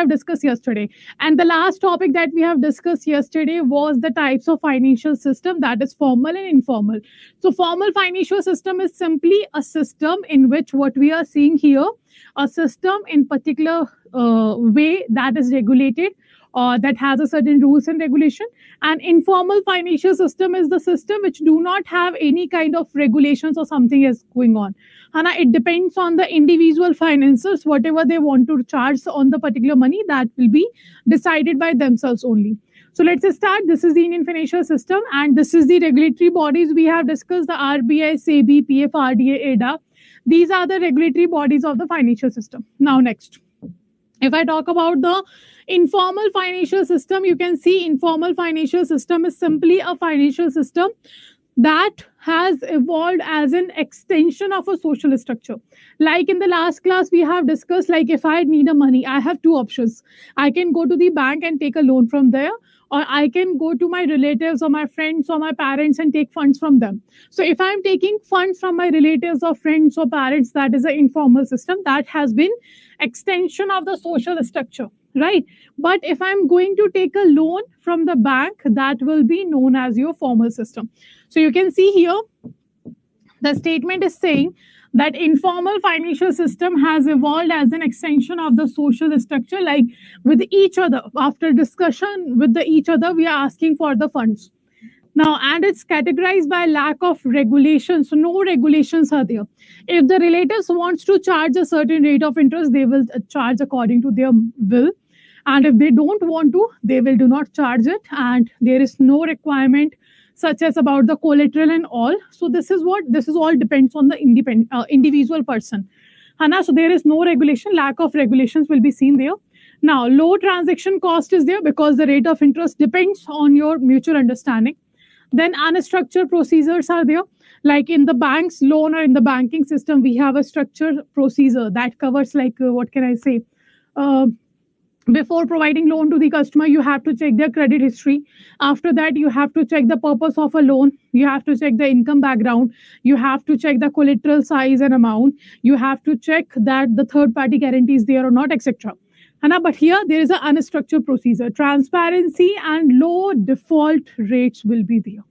have discussed yesterday. And the last topic that we have discussed yesterday was the types of financial system, that is formal and informal. So formal financial system is simply a system in which what we are seeing here, a system in particular way that is regulated or that has a certain rules and regulation. And informal financial system is the system which do not have any kind of regulations or something is going on. Hana, it depends on the individual financiers, whatever they want to charge on the particular money, that will be decided by themselves only. So let's start. This is the Indian financial system, and this is the regulatory bodies we have discussed: the RBI, SEBI, PFRDA, Adda. These are the regulatory bodies of the financial system. Now, next, if I talk about the informal financial system, you can see informal financial system is simply a financial system that has evolved as an extension of a social structure. Like in the last class, we have discussed, like if I need a money, I have two options. I can go to the bank and take a loan from there, or I can go to my relatives or my friends or my parents and take funds from them. So if I'm taking funds from my relatives or friends or parents, that is an informal system that has been extension of the social structure, right? But if I'm going to take a loan from the bank, that will be known as your formal system. So you can see here, the statement is saying that informal financial system has evolved as an extension of the social structure, like with each other. After discussion with each other, we are asking for the funds. Now, and it's categorized by lack of regulations. So no regulations are there. If the relatives wants to charge a certain rate of interest, they will charge according to their will. And if they don't want to, they will do not charge it. And there is no requirement such as about the collateral and all. So this is all depends on the individual person. Hana, so there is no regulation, lack of regulations will be seen there. Now, low transaction cost is there because the rate of interest depends on your mutual understanding. Then unstructured procedures are there. Like in the bank's loan or in the banking system, we have a structured procedure that covers, like, what can I say? Before providing loan to the customer, you have to check their credit history. After that, you have to check the purpose of a loan. You have to check the income background. You have to check the collateral size and amount. You have to check that the third party guarantee is there or not, etc. But here there is an unstructured procedure. Transparency and low default rates will be there,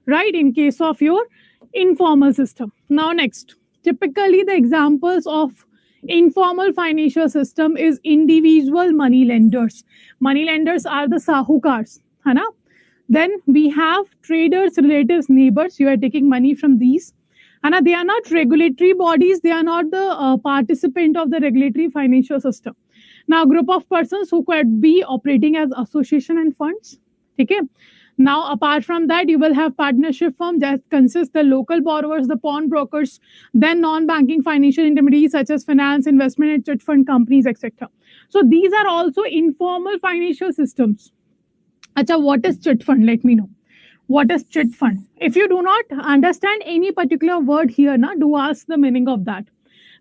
right, in case of your informal system. Now, next, typically the examples of informal financial system is individual money lenders. Money lenders are the sahukars. Then we have traders, relatives, neighbors. You are taking money from these. They are not regulatory bodies. They are not the participant of the regulatory financial system. Now, group of persons who could be operating as association and funds. Okay. Now, apart from that, you will have partnership firm that consists the local borrowers, the pawnbrokers, then non-banking financial intermediaries such as finance, investment, and chit fund companies, etc. So these are also informal financial systems. Acha, what is chit fund? Let me know. What is chit fund? If you do not understand any particular word here, do ask the meaning of that.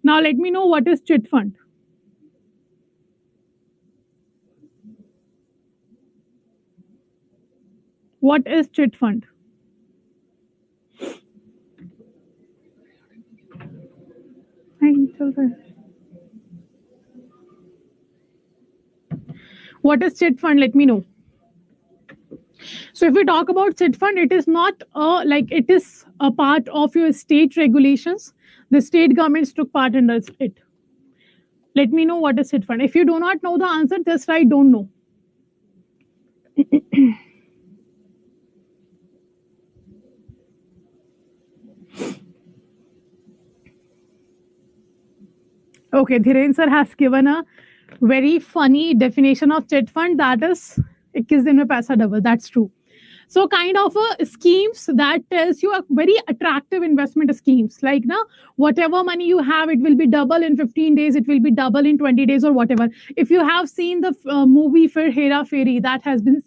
Now, let me know what is chit fund. What is chit fund? What is chit fund? Let me know. So if we talk about chit fund, it is not it is a part of your state regulations. The state governments took part in it. Let me know what is chit fund. If you do not know the answer, just write don't know. Okay, Dhiren sir has given a very funny definition of chit fund, that is 21 din mein paisa double. That's true. So kind of a schemes that tells you a very attractive investment schemes. Like now, whatever money you have, it will be double in 15 days. It will be double in 20 days or whatever. If you have seen the movie for Hera Fairy, that has been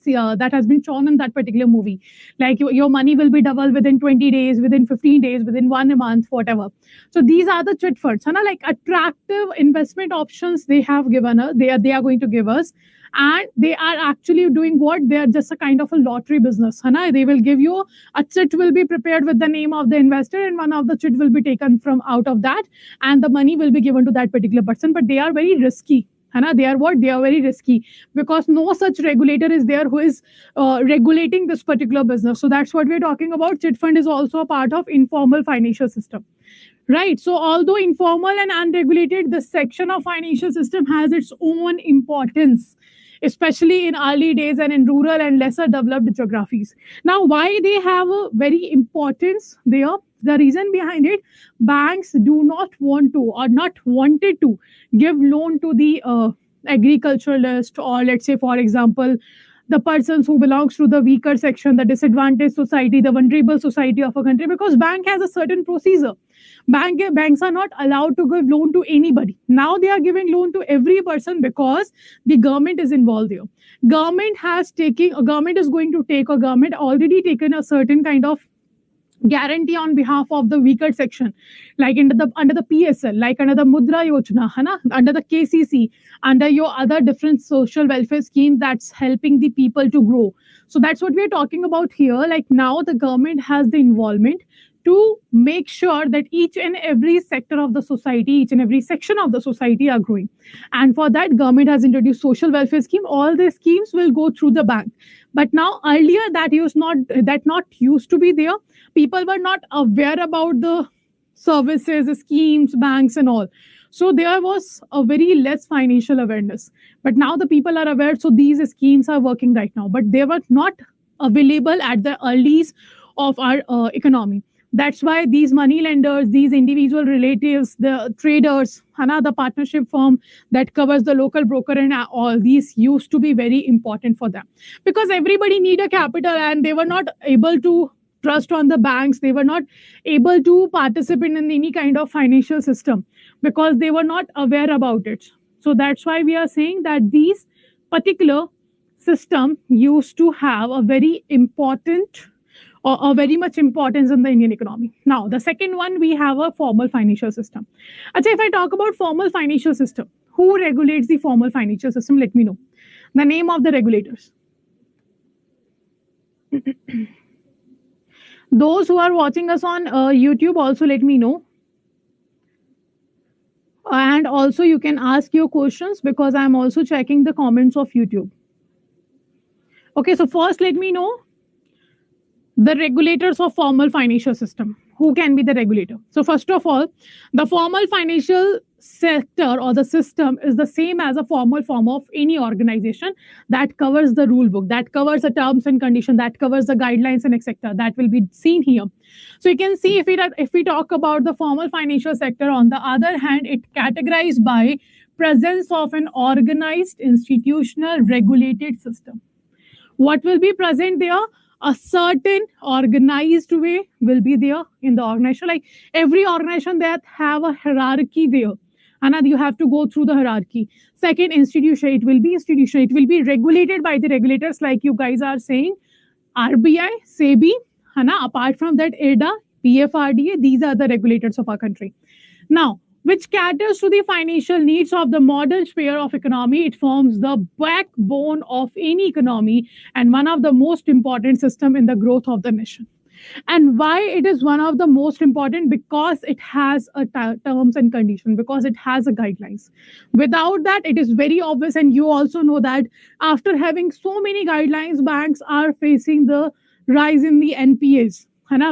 shown in that particular movie. Like your money will be double within 20 days, within 15 days, within 1 month, whatever. So these are the chit funds. Like attractive investment options they have given us. They are going to give us. And they are actually doing what? They are just a kind of a lottery business. They will give you a chit will be prepared with the name of the investor, and one of the chit will be taken from out of that, and the money will be given to that particular person. But they are very risky. They are what? They are very risky because no such regulator is there who is regulating this particular business. So that's what we're talking about. Chit fund is also a part of informal financial system. Right. So, although informal and unregulated, this section of financial system has its own importance, especially in early days and in rural and lesser developed geographies. Now, why they have a very importance there? The reason behind it, banks do not want to or not wanted to give loan to the agriculturalist, or let's say, for example, the persons who belongs to the weaker section, the disadvantaged society, the vulnerable society of a country, because bank has a certain procedure. Banks are not allowed to give loan to anybody. Now they are giving loan to every person because the government is involved there. Government is going to take, or government already taken a certain kind of guarantee on behalf of the weaker section, like under the PSL, like under the Mudra Yojana, under the KCC, under your other different social welfare schemes that's helping the people to grow. So that's what we're talking about here. Like now the government has the involvement to make sure that each and every sector of the society, each and every section of the society are growing. And for that, government has introduced social welfare scheme. All the schemes will go through the bank. But now earlier that not used to be there. People were not aware about the services, schemes, banks and all. So there was a very less financial awareness. But now the people are aware. So these schemes are working right now. But they were not available at the earlies of our economy. That's why these money lenders, these individual relatives, the traders, the partnership firm that covers the local broker and all these used to be very important for them, because everybody need a capital and they were not able to trust on the banks. They were not able to participate in any kind of financial system because they were not aware about it. So that's why we are saying that these particular system used to have a very important or very much importance in the Indian economy. Now, the second one, we have a formal financial system. Achha, if I talk about formal financial system, who regulates the formal financial system? Let me know. The name of the regulators. Those who are watching us on YouTube, also let me know. And also you can ask your questions because I'm also checking the comments of YouTube. Okay, so first let me know the regulators of formal financial system. Who can be the regulator? So first of all, the formal financial sector or the system is the same as a formal form of any organization that covers the rule book, that covers the terms and conditions, that covers the guidelines and etc. That will be seen here. So you can see if we talk about the formal financial sector, on the other hand, it categorized by presence of an organized, institutional, regulated system. What will be present there? A certain organized way will be there in the organization. Like every organization that have a hierarchy there. And you have to go through the hierarchy. Second, institution. It will be institutional. It will be regulated by the regulators, like you guys are saying. RBI, SEBI, apart from that, Adda, PFRDA, these are the regulators of our country. Now, which caters to the financial needs of the modern sphere of economy. It forms the backbone of any economy and one of the most important system in the growth of the nation. And why it is one of the most important? Because it has a terms and conditions, because it has a guidelines. Without that, it is very obvious, and you also know that after having so many guidelines, banks are facing the rise in the NPAs.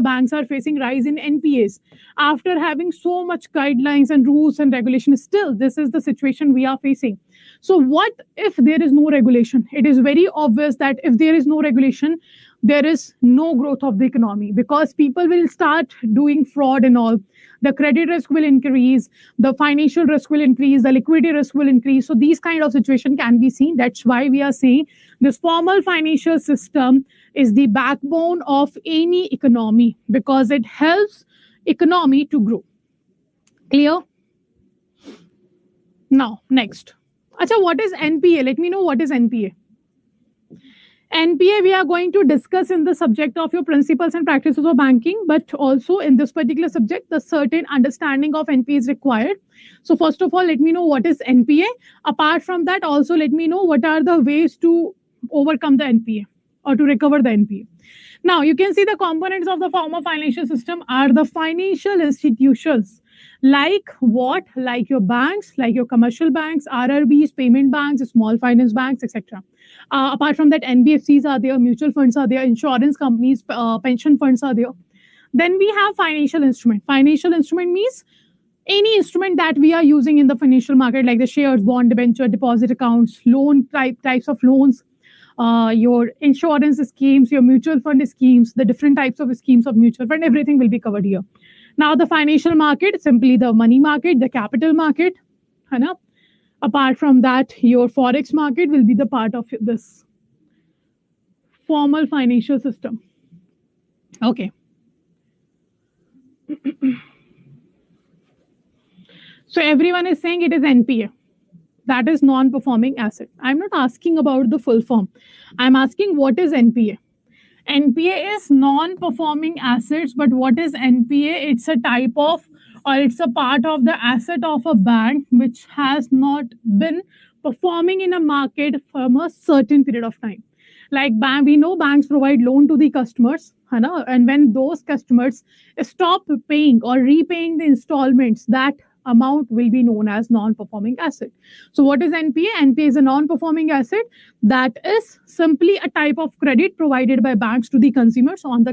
Banks are facing rise in NPAs. After having so much guidelines and rules and regulations, still this is the situation we are facing. So what if there is no regulation? It is very obvious that if there is no regulation, there is no growth of the economy, because people will start doing fraud and all. The credit risk will increase, the financial risk will increase, the liquidity risk will increase. So these kind of situation can be seen. That's why we are saying this formal financial system is the backbone of any economy, because it helps economy to grow. Clear? Now, next. Acha, what is NPA? Let me know what is NPA. NPA we are going to discuss in the subject of your principles and practices of banking, but also in this particular subject, the certain understanding of NPA is required. So first of all, let me know what is NPA. Apart from that, also let me know what are the ways to overcome the NPA or to recover the NPA. Now, you can see the components of the formal financial system are the financial institutions Like what? Like your banks, like your commercial banks, RRBs, payment banks, small finance banks, etc. Apart from that, NBFCs are there, mutual funds are there, insurance companies, pension funds are there. Then we have financial instrument. Financial instrument means any instrument that we are using in the financial market, like the shares, bond, debenture, deposit accounts, loan types of loans, your insurance schemes, your mutual fund schemes, the different types of schemes of mutual fund, everything will be covered here. Now, the financial market, simply the money market, the capital market. Hai. Apart from that, your forex market will be the part of this formal financial system. Okay. So everyone is saying it is NPA. That is non-performing asset. I'm not asking about the full form. I'm asking what is NPA. NPA is non-performing assets, but what is NPA? It's a type of, or it's a part of the asset of a bank which has not been performing in a market from a certain period of time. Like we know banks provide loan to the customers, and when those customers stop paying or repaying the installments, that amount will be known as non-performing asset. So what is NPA? NPA is a non-performing asset that is simply a type of credit provided by banks to the consumers. On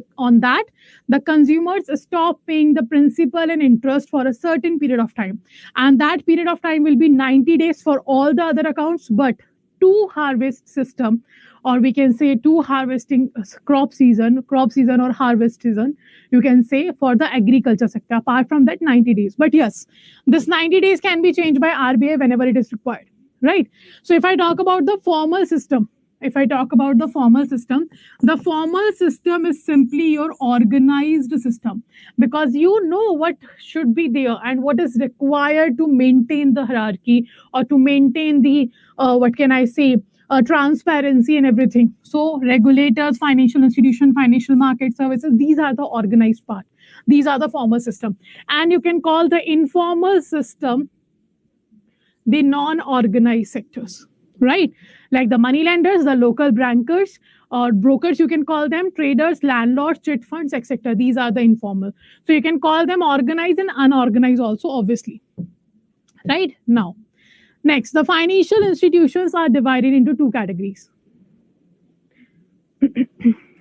that, the consumers stop paying the principal and interest for a certain period of time, and that period of time will be 90 days for all the other accounts, but two harvest system, or we can say two harvesting crop season or harvest season, you can say, for the agriculture sector. Apart from that, 90 days. But yes, this 90 days can be changed by RBI whenever it is required, right? So if I talk about the formal system, the formal system is simply your organized system, because you know what should be there and what is required to maintain the hierarchy or to maintain the transparency and everything. So regulators, financial institution, financial market services, these are the organized part. These are the formal system. And you can call the informal system the non-organized sectors, right? Like the money lenders, the local bankers or brokers, you can call them traders, landlords, chit funds, etc. These are the informal. So you can call them organized and unorganized also, obviously. Right? Now, next, the financial institutions are divided into two categories.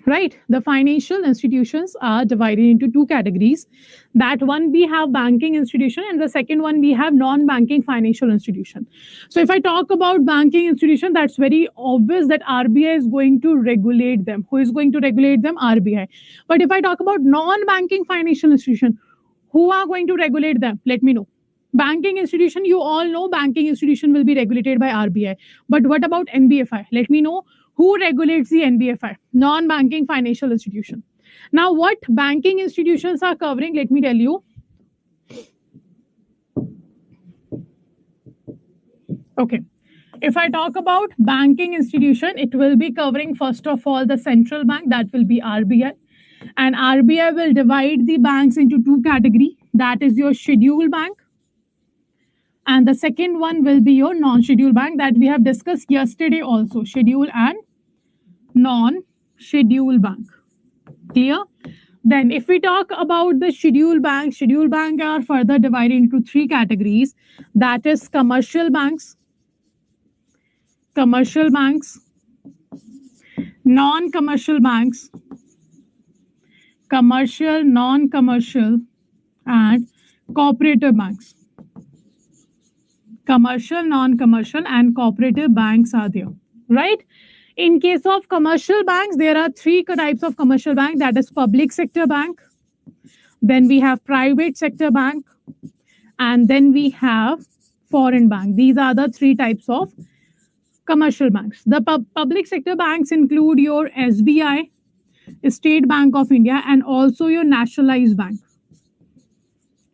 Right? The financial institutions are divided into two categories. That one, we have banking institution, and the second one, we have non-banking financial institution. So if I talk about banking institution, that's very obvious that RBI is going to regulate them. Who is going to regulate them? RBI. But if I talk about non-banking financial institution, who are going to regulate them? Let me know. Banking institution, you all know banking institution will be regulated by RBI. But what about NBFI? Let me know who regulates the NBFI, non-banking financial institution. Now, what banking institutions are covering, let me tell you. Okay. If I talk about banking institution, it will be covering, first of all, the central bank, that will be RBI. And RBI will divide the banks into two categories. That is your scheduled bank. And the second one will be your non-scheduled bank, that we have discussed yesterday also, scheduled and non-scheduled bank. Clear? Then if we talk about the scheduled bank are further divided into three categories. That is commercial banks, non-commercial banks, commercial, non-commercial, and cooperative banks. Commercial, non-commercial, and cooperative banks are there, right? In case of commercial banks, there are three types of commercial bank. That is public sector bank. Then we have private sector bank. And then we have foreign bank. These are the three types of commercial banks. The public sector banks include your SBI, State Bank of India, and also your nationalized bank.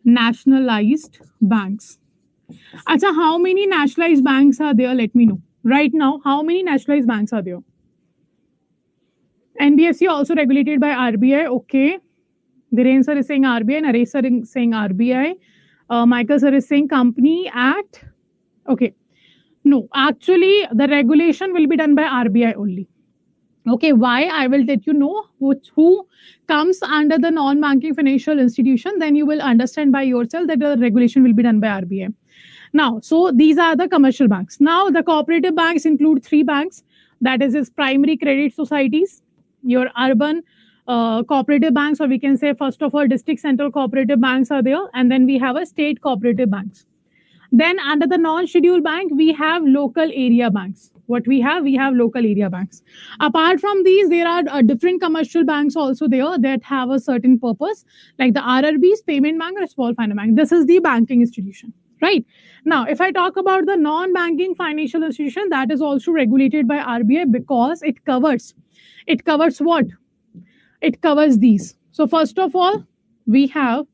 Nationalized banks. Achha, how many nationalized banks are there? Let me know. Right now, how many nationalized banks are there? NBFC also regulated by RBI. Okay. Dhiren sir is saying RBI. Naresh sir is saying RBI. Michael sir is saying Company Act. Okay. No, actually, the regulation will be done by RBI only. Okay, why? I will let you know who comes under the non-banking financial institution. Then you will understand by yourself that the regulation will be done by RBI. Now, so these are the commercial banks. Now, the cooperative banks include three banks. That is primary credit societies, your urban cooperative banks, or we can say, first of all, district central cooperative banks are there. And then we have a state cooperative banks. Then under the non-scheduled bank, we have local area banks. What we have? We have local area banks. Apart from these, there are different commercial banks also there that have a certain purpose, like the RRBs, payment bank, or small finance bank. This is the banking institution, right? Now, if I talk about the non-banking financial institution, that is also regulated by RBI because it covers what? It covers these. So first of all, we have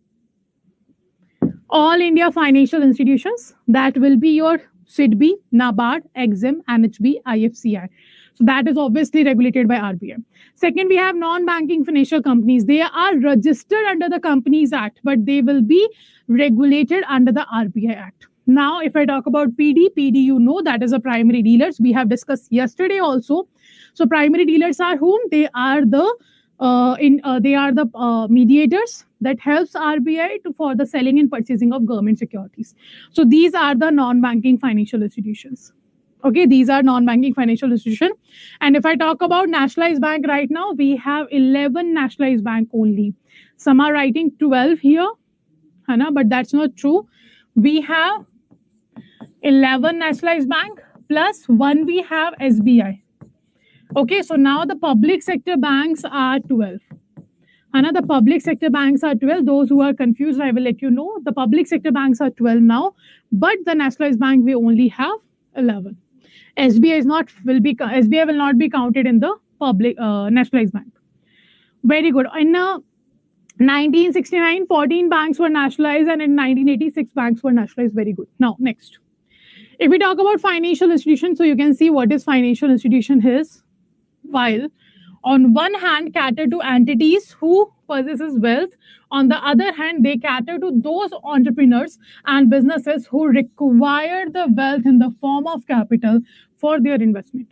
all India financial institutions. That will be your SIDBI, NABARD, EXIM, NHB, IFCI. So that is obviously regulated by RBI. Second, we have non-banking financial companies. They are registered under the Companies Act, but they will be regulated under the RBI Act. Now, if I talk about PD, you know that is a primary dealers. We have discussed yesterday also. So primary dealers are whom? They are the mediators that helps RBI for the selling and purchasing of government securities. So these are the non-banking financial institutions. Okay, these are non-banking financial institutions. And if I talk about nationalized bank right now, we have 11 nationalized bank only. Some are writing 12 here, but that's not true. We have 11 nationalized bank plus one we have SBI. Okay, so now the public sector banks are 12. The public sector banks are 12. Those who are confused, I will let you know. The public sector banks are 12 now, but the nationalized bank we only have 11. SBI will not be counted in the public nationalized bank. Very good. In 1969, 14 banks were nationalized, and in 1986, banks were nationalized. Very good. Now, next. If we talk about financial institutions, so you can see what is financial institution is. While on one hand cater to entities who possesses wealth, on the other hand they cater to those entrepreneurs and businesses who require the wealth in the form of capital for their investment.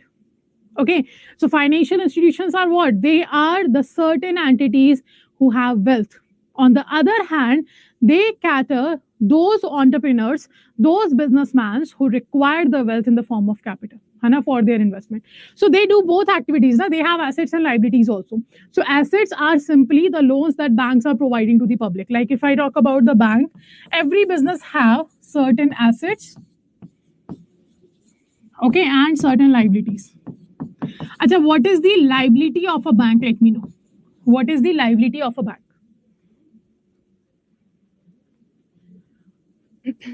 Okay, so financial institutions are what? They are the certain entities who have wealth. On the other hand, they cater those entrepreneurs, those businessmen who require the wealth in the form of capital for their investment. So they do both activities. They have assets and liabilities also. So assets are simply the loans that banks are providing to the public. Like if I talk about the bank, every business have certain assets, okay, and certain liabilities. Achha, what is the liability of a bank? Let me know. What is the liability of a bank?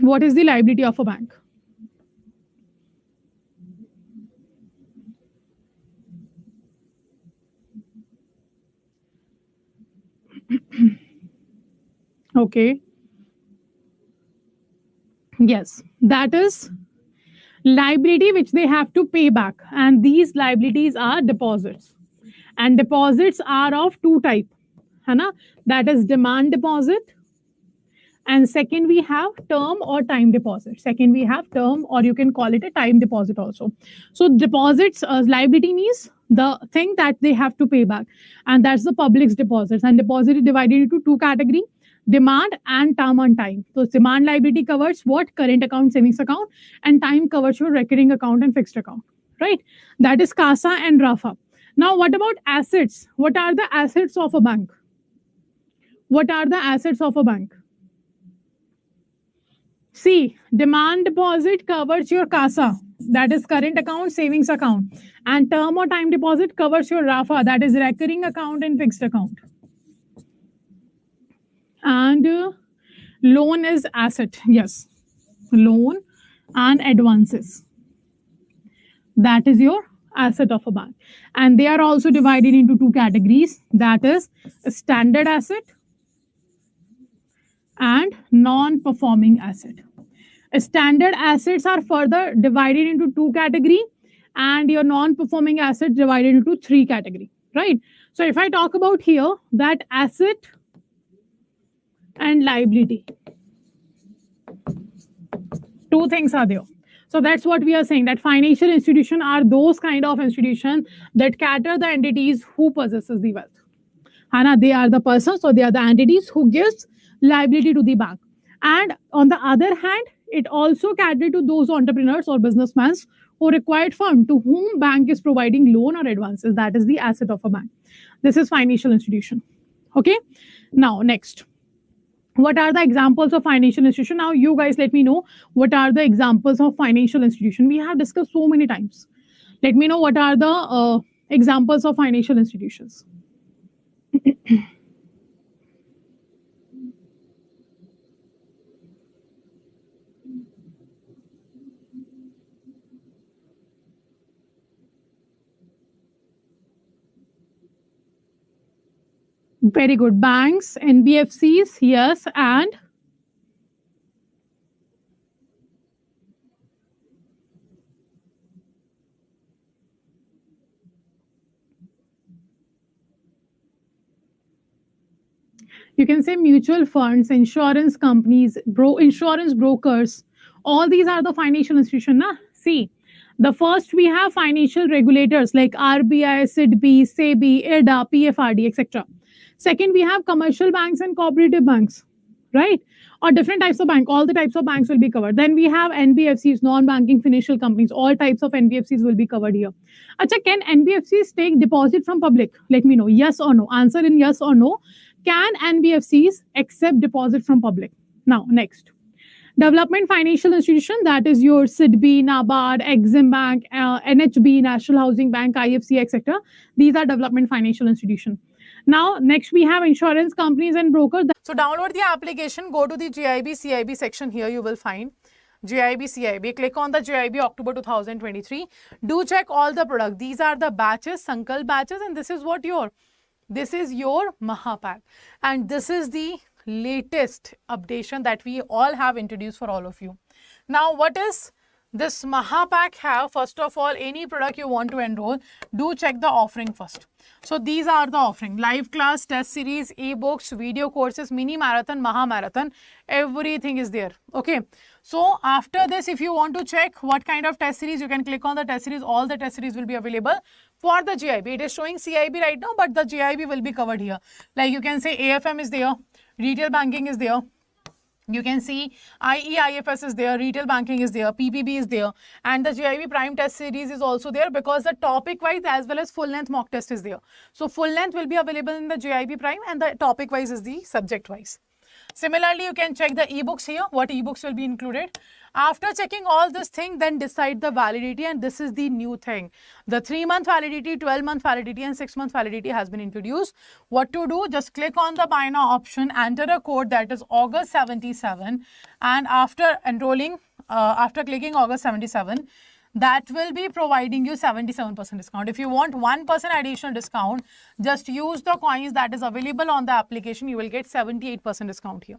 What is the liability of a bank? Okay. Yes, that is liability which they have to pay back. And these liabilities are deposits. And deposits are of two types. That is demand deposit. And second, we have term or time deposit. Second, we have term, or you can call it a time deposit also. So deposits, liability means the thing that they have to pay back. And that's the public's deposits. And deposit is divided into two categories: demand and term on time. So demand liability covers what? Current account, savings account. And time covers your recurring account and fixed account. Right? That is CASA and RAFA. Now, what about assets? What are the assets of a bank? What are the assets of a bank? See, demand deposit covers your CASA, that is current account, savings account. And term or time deposit covers your RAFA, that is recurring account and fixed account. And loan is asset, yes. Loan and advances. That is your asset of a bank. And they are also divided into two categories, that is standard asset and non-performing asset. Standard assets are further divided into two categories, and your non-performing assets divided into three categories, right? So if I talk about here that asset and liability, two things are there. So that's what we are saying, that financial institutions are those kind of institutions that cater the entities who possesses the wealth. Hana, they are the persons, so they are the entities who gives liability to the bank. And on the other hand, it also cater to those entrepreneurs or businessmen who required fund to whom bank is providing loan or advances. That is the asset of a bank. This is financial institution. Okay. Now next, what are the examples of financial institution? Now you guys let me know what are the examples of financial institution. We have discussed so many times. Let me know what are the examples of financial institutions. Very good. Banks, NBFCs, yes, and you can say mutual funds, insurance companies, insurance brokers. All these are the financial institutions. Na? See, the first we have financial regulators like RBI, SIDBI, SEBI, Adda, PFRD, etc. Second, we have commercial banks and cooperative banks, right? Or different types of bank. All the types of banks will be covered. Then we have NBFCs, non-banking financial companies. All types of NBFCs will be covered here. Acha, can NBFCs take deposit from public? Let me know. Yes or no. Answer in yes or no. Can NBFCs accept deposit from public? Now, next. Development financial institution, that is your SIDBI, NABARD, Exim Bank, NHB, National Housing Bank, IFC, etc. These are development financial institution. Now, next we have insurance companies and brokers. So, download the application, go to the JAIIB CIB section. Here you will find JAIIB CIB. Click on the JAIIB October 2023. Do check all the products. These are the batches, Sankalp batches, and this is what this is your Mahapack. And this is the latest updation that we all have introduced for all of you. Now, what is this Mahapack have? First of all, any product you want to enroll, do check the offering first. So these are the offering: live class, test series, ebooks, video courses, mini marathon, Maha marathon, everything is there. Okay. So after this, if you want to check what kind of test series, you can click on the test series. All the test series will be available for the JAIIB. It is showing CIB right now, but the JAIIB will be covered here. Like you can say AFM is there, retail banking is there. You can see IFS is there, retail banking is there, PPB is there, and the JAIIB Prime Test Series is also there because the topic wise as well as full length mock test is there. So full length will be available in the JAIIB Prime and the topic wise is the subject wise. Similarly, you can check the ebooks here, what ebooks will be included. After checking all this thing, then decide the validity, and this is the new thing. The 3-month validity, 12-month validity and 6-month validity has been introduced. What to do? Just click on the buy now option, enter a code that is August 77, and after enrolling, after clicking August 77, that will be providing you 77% discount. If you want 1% additional discount, just use the coins that is available on the application. You will get 78% discount here.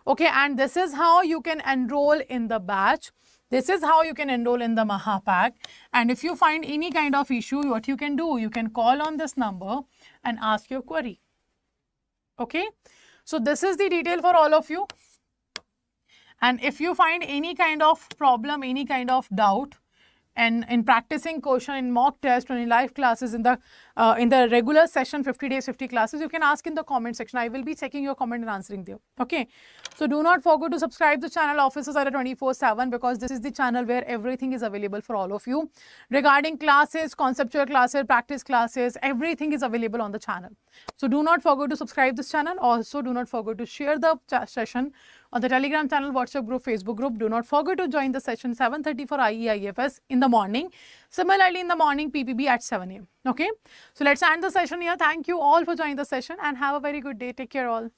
Okay, and this is how you can enroll in the batch. This is how you can enroll in the Mahapack. And if you find any kind of issue, what you can do, you can call on this number and ask your query. Okay, so this is the detail for all of you. And if you find any kind of problem, any kind of doubt, and in practicing question, in mock test, or in live classes, in the regular session, 50 days, 50 classes, you can ask in the comment section. I will be checking your comment and answering there. Okay. So do not forget to subscribe to the channel Officers Adda 24/7 because this is the channel where everything is available for all of you. Regarding classes, conceptual classes, practice classes, everything is available on the channel. So do not forget to subscribe this channel. Also, do not forget to share the session on the Telegram channel, WhatsApp group, Facebook group. Do not forget to join the session 7:30 for IFS in the morning. Similarly, in the morning, PPB at 7 AM. Okay. So let's end the session here. Thank you all for joining the session and have a very good day. Take care all.